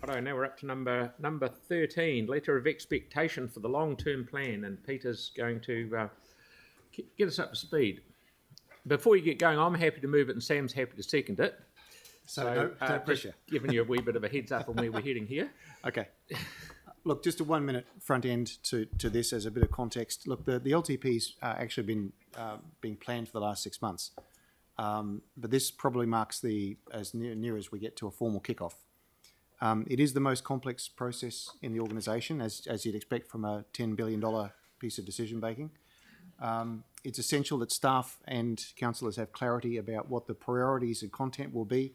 Righto, now we're up to number 13, letter of expectation for the long-term plan, and Peter's going to get us up to speed. Before you get going, I'm happy to move it and Sam's happy to second it. So no pressure. Giving you a wee bit of a heads up on where we're heading here. Okay. Look, just a 1 minute front end to this as a bit of context. Look, the LTP's actually been being planned for the last 6 months, but this probably marks as near as we get to a formal kickoff. It is the most complex process in the organisation, as you'd expect from a $10 billion piece of decision making. It's essential that staff and councillors have clarity about what the priorities and content will be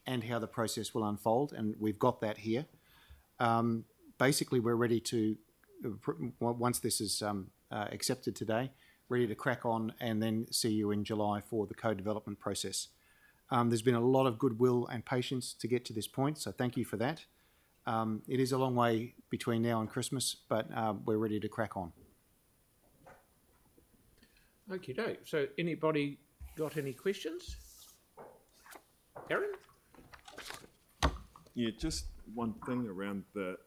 and how the process will unfold, and we've got that here. Basically, we're ready to, once this is accepted today, ready to crack on and then see you in July for the co-development process. There's been a lot of goodwill and patience to get to this point, so thank you for that. It is a long way between now and Christmas, but we're ready to crack on. Okie doke. So anybody got any questions? Aaron? Yeah, just one thing around the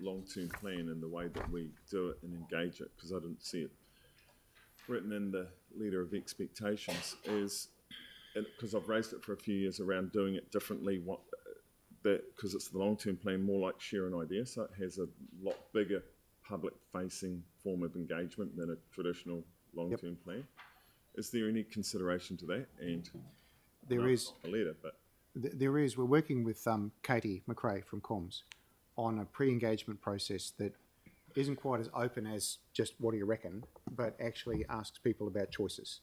long-term plan and the way that we do it and engage it, because I didn't see it written in the letter of expectations, is, because I've raised it for a few years around doing it differently, because it's the long-term plan, more like share an idea, so it has a lot bigger public-facing form of engagement than a traditional long-term plan. Is there any consideration to that? And there is a letter, but there is. We're working with Katie McRae from Comms on a pre-engagement process that isn't quite as open as just what do you reckon, but actually asks people about choices.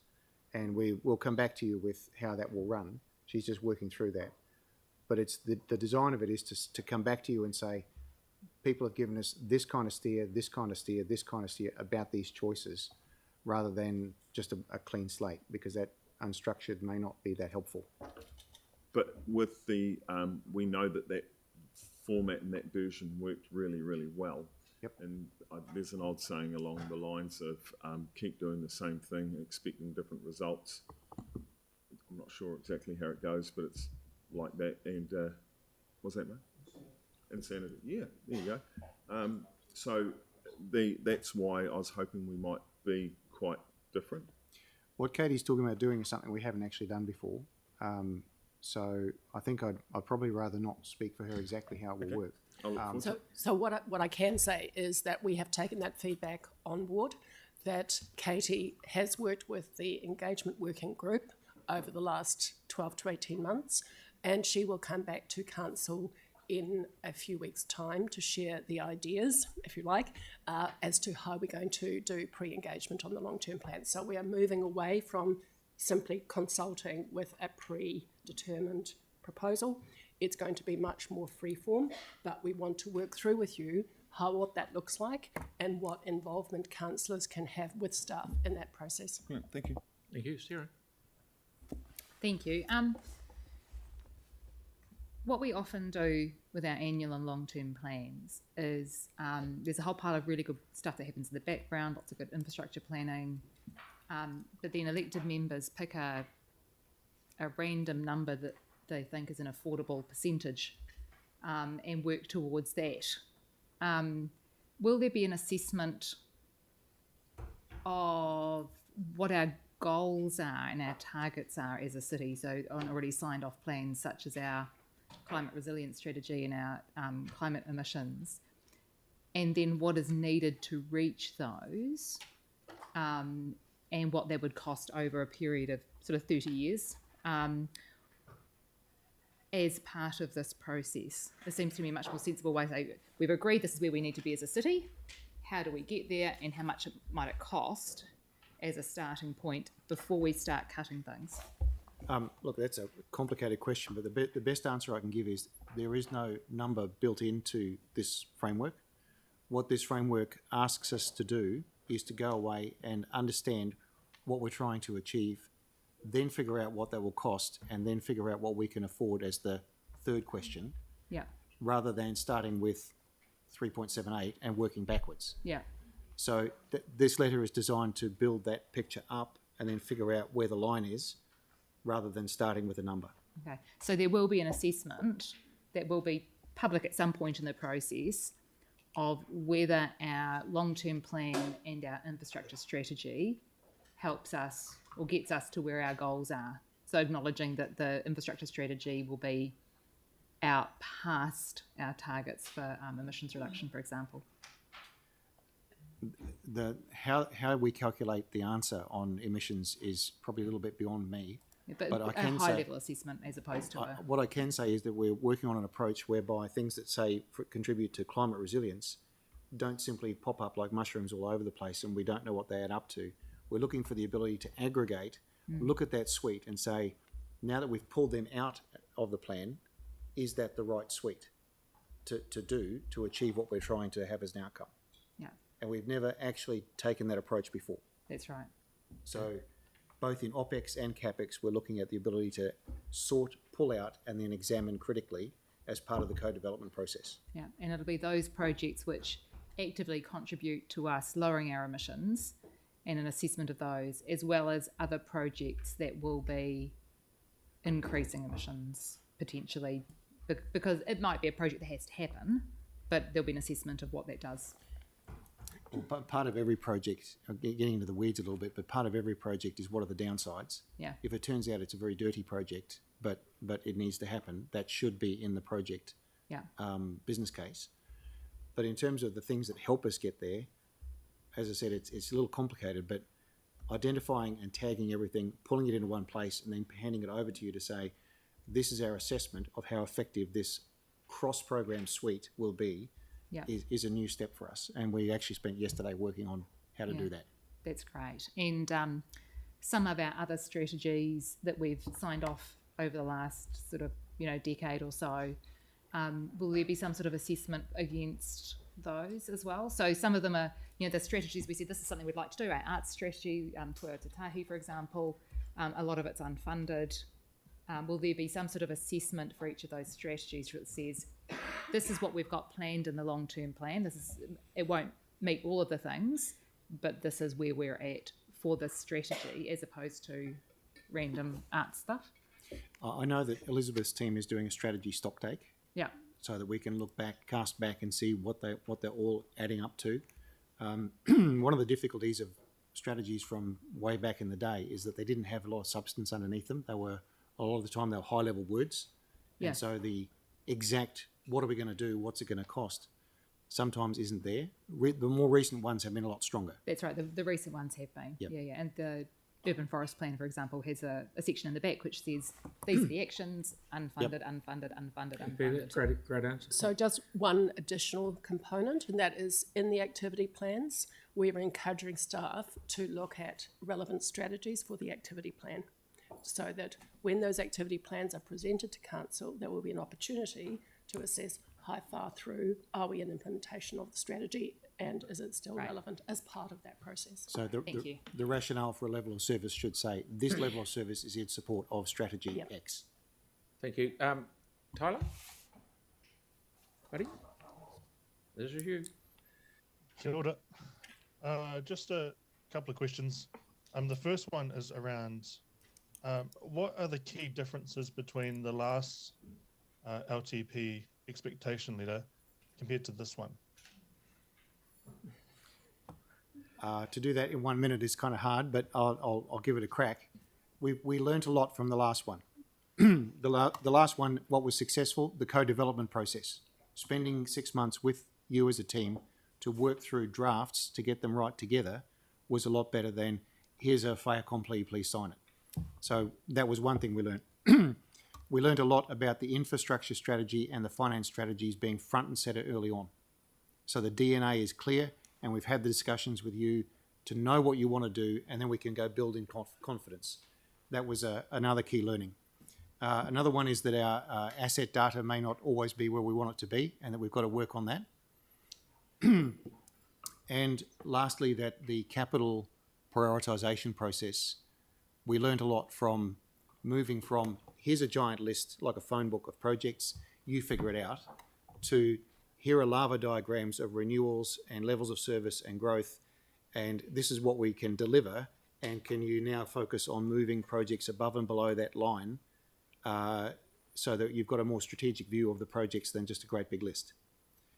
And we will come back to you with how that will run. She's just working through that. But it's the design of it is to come back to you and say, people have given us this kind of steer, this kind of steer, this kind of steer about these choices, rather than just a clean slate, because that unstructured may not be that helpful. But with the, we know that format and that version worked really, really well. Yep. And there's an old saying along the lines of keep doing the same thing, expecting different results. I'm not sure exactly how it goes, but it's like that. And what's that, mate? Insanity. Yeah, there you go. So that's why I was hoping we might be quite different. What Katie's talking about doing is something we haven't actually done before. So I think I'd probably rather not speak for her exactly how it will work. So what I can say is that we have taken that feedback on board, that Katie has worked with the engagement working group over the last 12 to 18 months, and she will come back to council in a few weeks' time to share the ideas, if you like, as to how we're going to do pre-engagement on the long-term plan. So we are moving away from simply consulting with a predetermined proposal. It's going to be much more freeform, but we want to work through with you what that looks like and what involvement councillors can have with staff in that process. Yeah, thank you. Thank you, Sarah. Thank you. What we often do with our annual and long-term plans is there's a whole pile of really good stuff that happens in the background, lots of good infrastructure planning, but then elected members pick a random number that they think is an affordable percentage and work towards that. Will there be an assessment of what our goals are and our targets are as a city, so on already signed off plans such as our climate resilience strategy and our climate emissions, and then what is needed to reach those, and what that would cost over a period of sort of 30 years as part of this process? It seems to me a much more sensible way to say, we've agreed this is where we need to be as a city, how do we get there, and how much might it cost as a starting point before we start cutting things? Look, that's a complicated question, but the best answer I can give is there is no number built into this framework. What this framework asks us to do is to go away and understand what we're trying to achieve, then figure out what that will cost, and then figure out what we can afford as the third question. Yeah. Rather than starting with 3.78 and working backwards. Yeah. So this letter is designed to build that picture up and then figure out where the line is, rather than starting with a number. Okay, so there will be an assessment that will be public at some point in the process of whether our long-term plan and our infrastructure strategy helps us or gets us to where our goals are. So acknowledging that the infrastructure strategy will be out past our targets for emissions reduction, for example. How we calculate the answer on emissions is probably a little bit beyond me. But I a can high say- level assessment as opposed to a... What I can say is that we're working on an approach whereby things that say contribute to climate resilience don't simply pop up like mushrooms all over the place and we don't know what they add up to. We're looking for the ability to aggregate, look at that suite and say, now that we've pulled them out of the plan, is that the right suite to achieve what we're trying to have as an outcome? Yeah, And we've never actually taken that approach before. that's right. So both in OPEX and CAPEX, we're looking at the ability to sort, pull out, and then examine critically as part of the co-development process. Yeah, and it'll be those projects which actively contribute to us lowering our emissions and an assessment of those, as well as other projects that will be increasing emissions potentially, because it might be a project that has to happen, but there'll be an assessment of what that does. Well, part of every project, I'm getting into the weeds a little bit, but part of every project is what are the downsides? Yeah. If it turns out it's a very dirty project, but it needs to happen, that should be in the project Yeah. business case. But in terms of the things that help us get there, as I said, it's a little complicated, but identifying and tagging everything, pulling it into one place, and then handing it over to you to say, this is our assessment of how effective this cross-program suite will be, Yeah. is a new step for us. And we actually spent yesterday working on how to Yeah. do that. That's great. And some of our other strategies that we've signed off over the last sort of, decade or so, will there be some sort of assessment against those as well? So some of them are, the strategies we said, this is something we'd like to do. Our arts strategy, Toa Te Tahi, for example, a lot of it's unfunded. Will there be some sort of assessment for each of those strategies that says, this is what we've got planned in the long-term plan. It won't meet all of the things, but this is where we're at for this strategy as opposed to random art stuff. I know that Elizabeth's team is doing a strategy stocktake Yeah. so that we can look back, cast back and see what they're all adding up to. One of the difficulties of strategies from way back in the day is that they didn't have a lot of substance underneath them. A lot of the time they were high-level words. Yeah. And so the exact, what are we going to do, what's it going to cost, sometimes isn't there. The more recent ones have been a lot stronger. That's right. The recent ones have been. Yep. Yeah. And the Urban Forest Plan, for example, has a section in the back which says these are the actions, unfunded, unfunded. Great answer. So just one additional component, and that is in the activity plans, we're encouraging staff to look at relevant strategies for the activity plan, so that when those activity plans are presented to council, there will be an opportunity to assess how far through are we in implementation of the strategy and is it still relevant as part of that process. So Thank you. the rationale for a level of service should say, this level of service is in support of strategy Yep. X. Thank you. Tyler? Buddy? This is you. Kia ora. Just a couple of questions. The first one is around what are the key differences between the last LTP expectation letter compared to this one? To do that in 1 minute is kind of hard, but I'll give it a crack. We learnt a lot from the last one. The last one, what was successful, the co-development process. Spending 6 months with you as a team to work through drafts to get them right together was a lot better than, here's a fait accompli, please sign it. So that was one thing we learned. We learned a lot about the infrastructure strategy and the finance strategies being front and centre early on. So the DNA is clear, and we've had the discussions with you to know what you want to do, and then we can go build in confidence. That was another key learning. Another one is that our asset data may not always be where we want it to be, and that we've got to work on that. And lastly, that the capital prioritisation process, we learned a lot from moving from, here's a giant list, like a phone book of projects, you figure it out, to here are lava diagrams of renewals and levels of service and growth, and this is what we can deliver, and can you now focus on moving projects above and below that line so that you've got a more strategic view of the projects than just a great big list.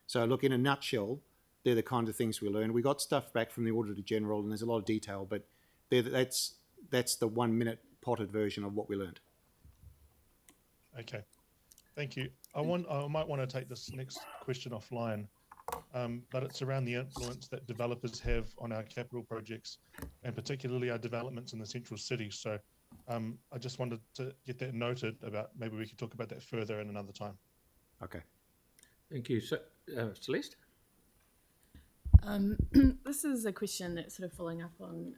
So look, in a nutshell, they're the kind of things we learn. We got stuff back from the Auditor General, and there's a lot of detail, but that's the 1 minute potted version of what we learned. Okay, thank you. I might want to take this next question offline, but it's around the influence that developers have on our capital projects, and particularly our developments in the central city. So I just wanted to get that noted about, maybe we could talk about that further in another time. Okay. Thank you. So, Celeste? This is a question that's sort of following up on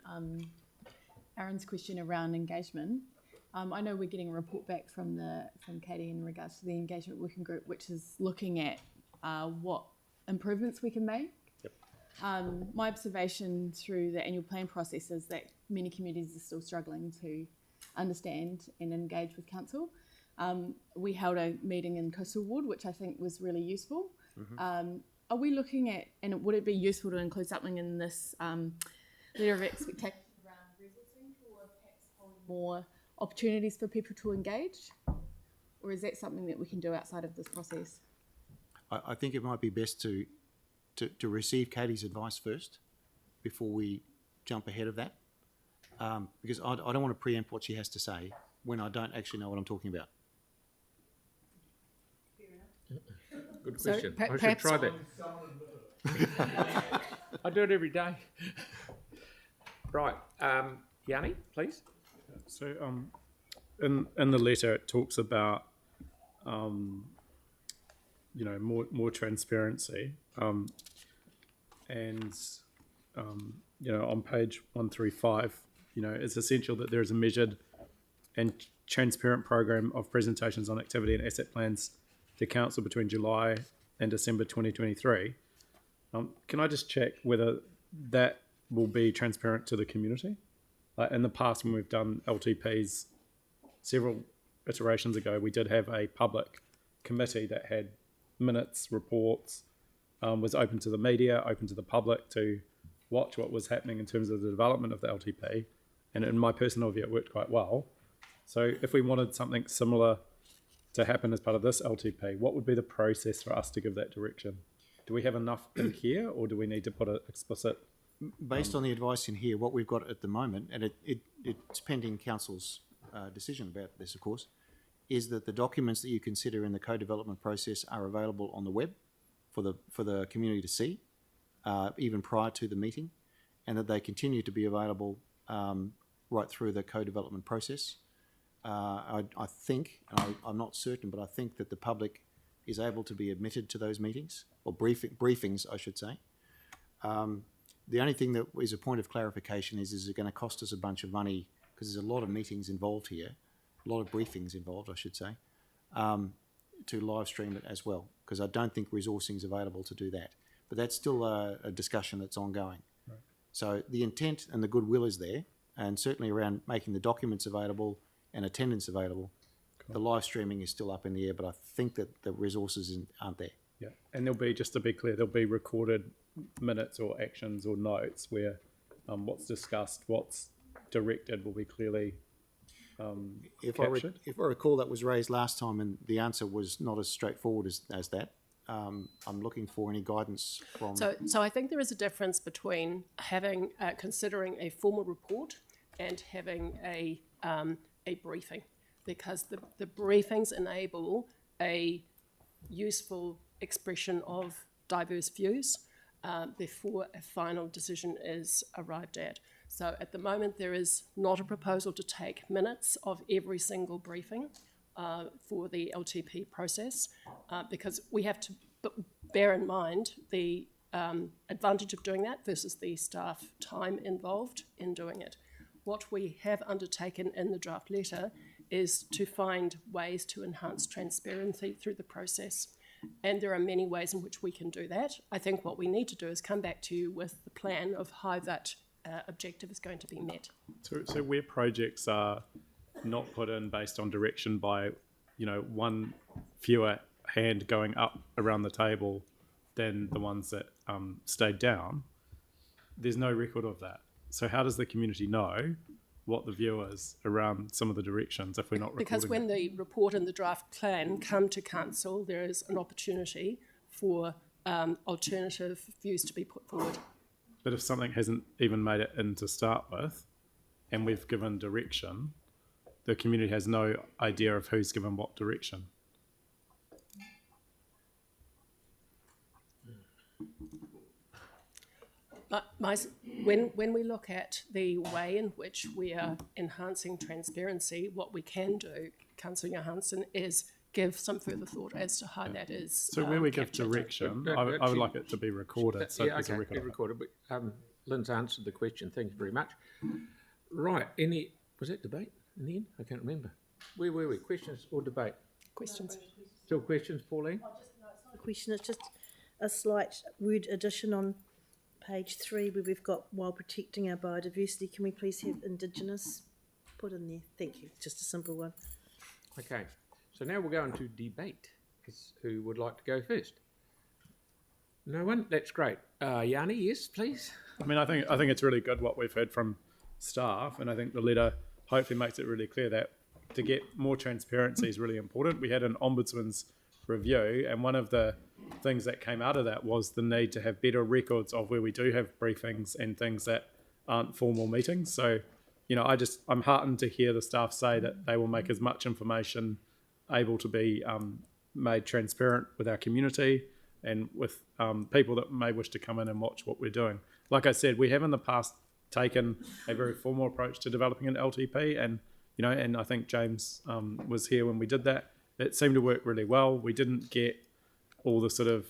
Aaron's question around engagement. I know we're getting a report back from Katie in regards to the engagement working group, which is looking at what improvements we can make. Yep. My observation through the annual plan process is that many communities are still struggling to understand and engage with council. We held a meeting in Coastal Ward, which I think was really useful. Mm-hmm. Are we looking at, and would it be useful to include something in this letter of expectation around resourcing, or perhaps holding more opportunities for people to engage? Or is that something that we can do outside of this process? I think it might be best to receive Katie's advice first before we jump ahead of that, because I don't want to preempt what she has to say when I don't actually know what I'm talking about. Good So question. I should perhaps- try that. I do it every day. Right. Yanni, please. So, in the letter, it talks about, more transparency, and on page 135, it's essential that there is a measured and transparent program of presentations on activity and asset plans to council between July and December 2023. Can I just check whether that will be transparent to the community? In the past, when we've done LTPs, several iterations ago, we did have a public committee that had minutes, reports, was open to the media, open to the public to watch what was happening in terms of the development of the LTP. And in my personal view, it worked quite well. So if we wanted something similar to happen as part of this LTP, what would be the process for us to give that direction? Do we have enough in here, or do we need to put an explicit? Based on the advice in here, what we've got at the moment, and it's pending council's decision about this, of course, is that the documents that you consider in the co-development process are available on the web for the community to see, even prior to the meeting, and that they continue to be available right through the co-development process. I think, I'm not certain, but I think that the public is able to be admitted to those meetings, or briefings, I should say. The only thing that is a point of clarification is it going to cost us a bunch of money, because there's a lot of meetings involved here, a lot of briefings involved, I should say, to live stream it as well, because I don't think resourcing is available to do that. But that's still a discussion that's ongoing. Right. So the intent and the goodwill is there, and certainly around making the documents available and attendance available. Cool. The live streaming is still up in the air, but I think that the resources aren't there. Yeah, and there'll be, just to be clear, there'll be recorded minutes or actions or notes where what's discussed, what's directed will be clearly captured. If I recall, that was raised last time, and the answer was not as straightforward as that. I'm looking for any guidance from. So I think there is a difference between having considering a formal report and having a briefing, because the briefings enable a useful expression of diverse views before a final decision is arrived at. So at the moment, there is not a proposal to take minutes of every single briefing for the LTP process, because we have to bear in mind the advantage of doing that versus the staff time involved in doing it. What we have undertaken in the draft letter is to find ways to enhance transparency through the process. And there are many ways in which we can do that. I think what we need to do is come back to you with the plan of how that objective is going to be met. So where projects are not put in based on direction by, one fewer hand going up around the table than the ones that stayed down, there's no record of that. So how does the community know what the view is around some of the directions if we're not recording. Because when the report and the draft plan come to council, there is an opportunity for alternative views to be put forward. But if something hasn't even made it in to start with, and we've given direction, the community has no idea of who's given what direction. When we look at the way in which we are enhancing transparency, what we can do, Councillor Johansson, is give some further thought as to how that is. So where we give captured. direction, But I would like it to be recorded. So yeah, there's a okay, record be of it. recorded. But Lynn's answered the question. Thank you very much. Right. Was that debate in the end? I can't remember. Where were we? Questions or debate? Questions? Still questions, Pauline? A question, it's just a slight word addition on page 3 where we've got while protecting our biodiversity. Can we please have Indigenous put in there? Thank you. Just a simple one. Okay. So now we'll go into debate. Who would like to go first? No one? That's great. Yanni, yes, please. I mean, I think it's really good what we've heard from staff, and I think the letter hopefully makes it really clear that to get more transparency is really important. We had an ombudsman's review, and one of the things that came out of that was the need to have better records of where we do have briefings and things that aren't formal meetings. So, you know, I'm heartened to hear the staff say that they will make as much information able to be made transparent with our community and with people that may wish to come in and watch what we're doing. Like I said, we have in the past taken a very formal approach to developing an LTP, and you know, and I think James was here when we did that. It seemed to work really well. We didn't get all the sort of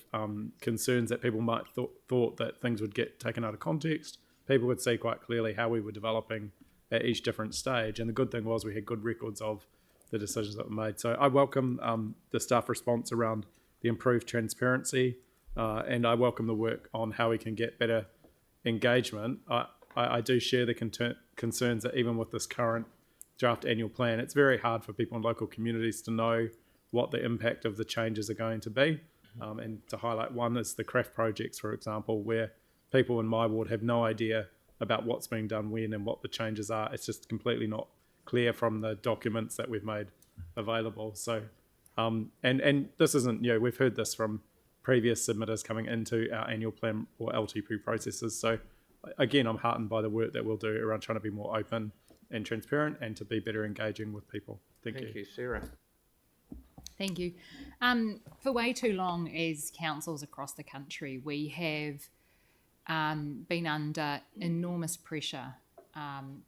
concerns that people might thought that things would get taken out of context. People would see quite clearly how we were developing at each different stage, and the good thing was we had good records of the decisions that were made. So I welcome the staff response around the improved transparency, and I welcome the work on how we can get better engagement. I do share the concerns that even with this current draft annual plan, it's very hard for people in local communities to know what the impact of the changes are going to be. And to highlight one is the craft projects, for example, where people in my ward have no idea about what's being done when and what the changes are. It's just completely not clear from the documents that we've made available. So, and this isn't, you know, we've heard this from previous submitters coming into our annual plan or LTP processes. So again, I'm heartened by the work that we'll do around trying to be more open and transparent and to be better engaging with people. Thank you. Sarah. Thank you. For way too long as councils across the country, we have been under enormous pressure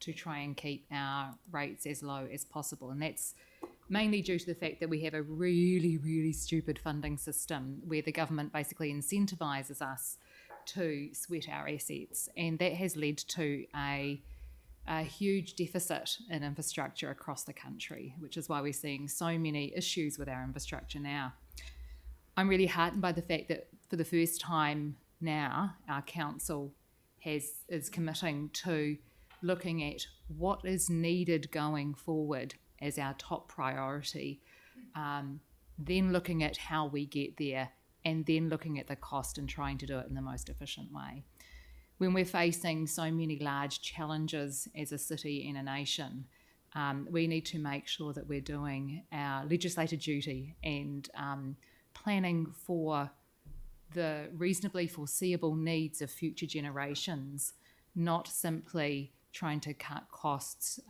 to try and keep our rates as low as possible. And that's mainly due to the fact that we have a really, really stupid funding system where the government basically incentivises us to sweat our assets. And that has led to a huge deficit in infrastructure across the country, which is why we're seeing so many issues with our infrastructure now. I'm really heartened by the fact that for the first time now, our council is committing to looking at what is needed going forward as our top priority, then looking at how we get there, and then looking at the cost and trying to do it in the most efficient way. When we're facing so many large challenges as a city and a nation, we need to make sure that we're doing our legislative duty and planning for the reasonably foreseeable needs of future generations, not simply trying to cut costs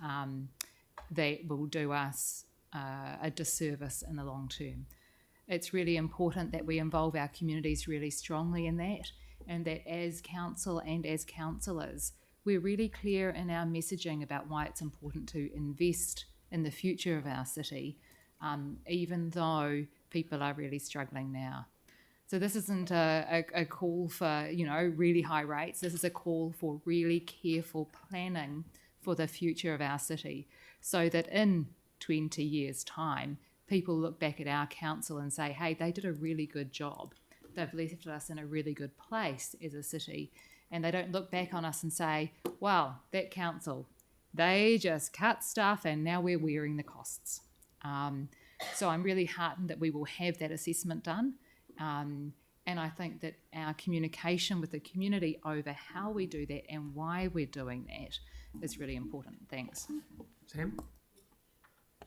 that will do us a disservice in the long term. It's really important that we involve our communities really strongly in that, and that as council and as councillors, we're really clear in our messaging about why it's important to invest in the future of our city, even though people are really struggling now. So this isn't a call for, you know, really high rates. This is a call for really careful planning for the future of our city, so that in 20 years' time, people look back at our council and say, hey, they did a really good job. They've left us in a really good place as a city. And they don't look back on us and say, well, that council, they just cut stuff and now we're wearing the costs. So I'm really heartened that we will have that assessment done. And I think that our communication with the community over how we do that and why we're doing that is really important. Thanks. Sam?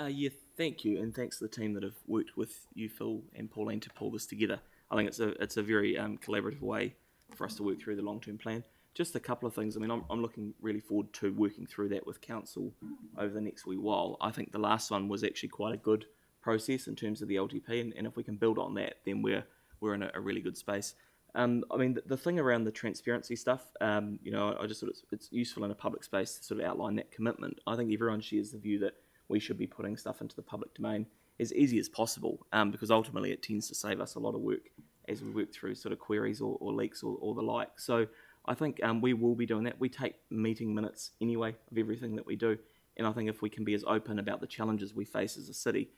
Yeah, thank you, and thanks to the team that have worked with you, Phil and Pauline, to pull this together. I think it's a very collaborative way for us to work through the long-term plan. Just a couple of things. I mean, I'm looking really forward to working through that with council over the next wee while. I think the last one was actually quite a good process in terms of the LTP, and if we can build on that, then we're in a really good space. I mean, the thing around the transparency stuff, you know, I just thought it's useful in a public space to sort of outline that commitment. I think everyone shares the view that we should be putting stuff into the public domain as easy as possible, because ultimately it tends to save us a lot of work as we work through sort of queries or leaks or the like. So I think we will be doing that. We take meeting minutes anyway of everything that we do, and I think if we can be as open about the challenges we face as a city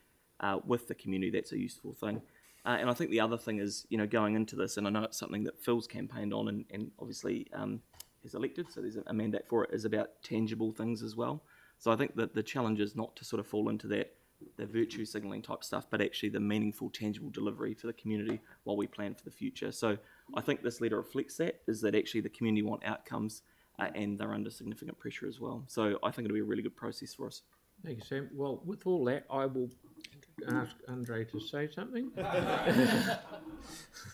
with the community, that's a useful thing. And I think the other thing is, you know, going into this, and I know it's something that Phil's campaigned on and obviously is elected, so there's a mandate for it, is about tangible things as well. So I think that the challenge is not to sort of fall into the virtue signalling type stuff, but actually the meaningful, tangible delivery for the community while we plan for the future. So I think this letter reflects that, is that actually the community want outcomes and they're under significant pressure as well. So I think it'll be a really good process for us. Thank you, Sam. Well, with all that, I will ask Andre to say something.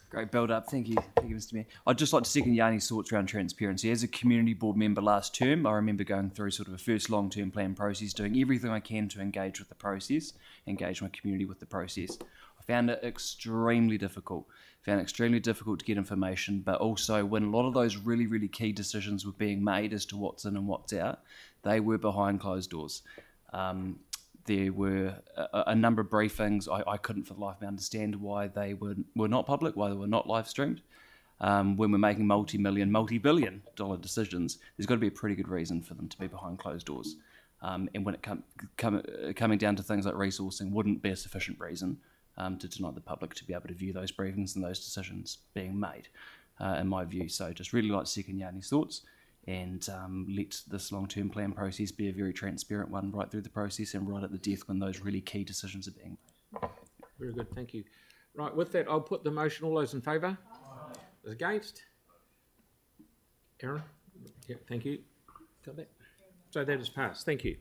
Great build up. Thank you, Mr. Mayor. I'd just like to second Yanni's thoughts around transparency. As a community board member last term, I remember going through sort of a first long-term plan process, doing everything I can to engage with the process, engage my community with the process. I found it extremely difficult. To get information, but also when a lot of those really, really key decisions were being made as to what's in and what's out, they were behind closed doors. There were a number of briefings. I couldn't for the life of me understand why they were not public, why they were not live streamed. When we're making multi-billion dollar decisions, there's got to be a pretty good reason for them to be behind closed doors. And when it coming down to things like resourcing, wouldn't be a sufficient reason to deny the public to be able to view those briefings and those decisions being made, in my view. So just really like to second Yanni's thoughts, and let this long-term plan process be a very transparent one right through the process and right at the death when those really key decisions are being made. Very good, thank you. Right, with that, I'll put the motion. All those in favour? Those against? Aaron? Yeah, thank you. Got that? So that is passed. Thank you.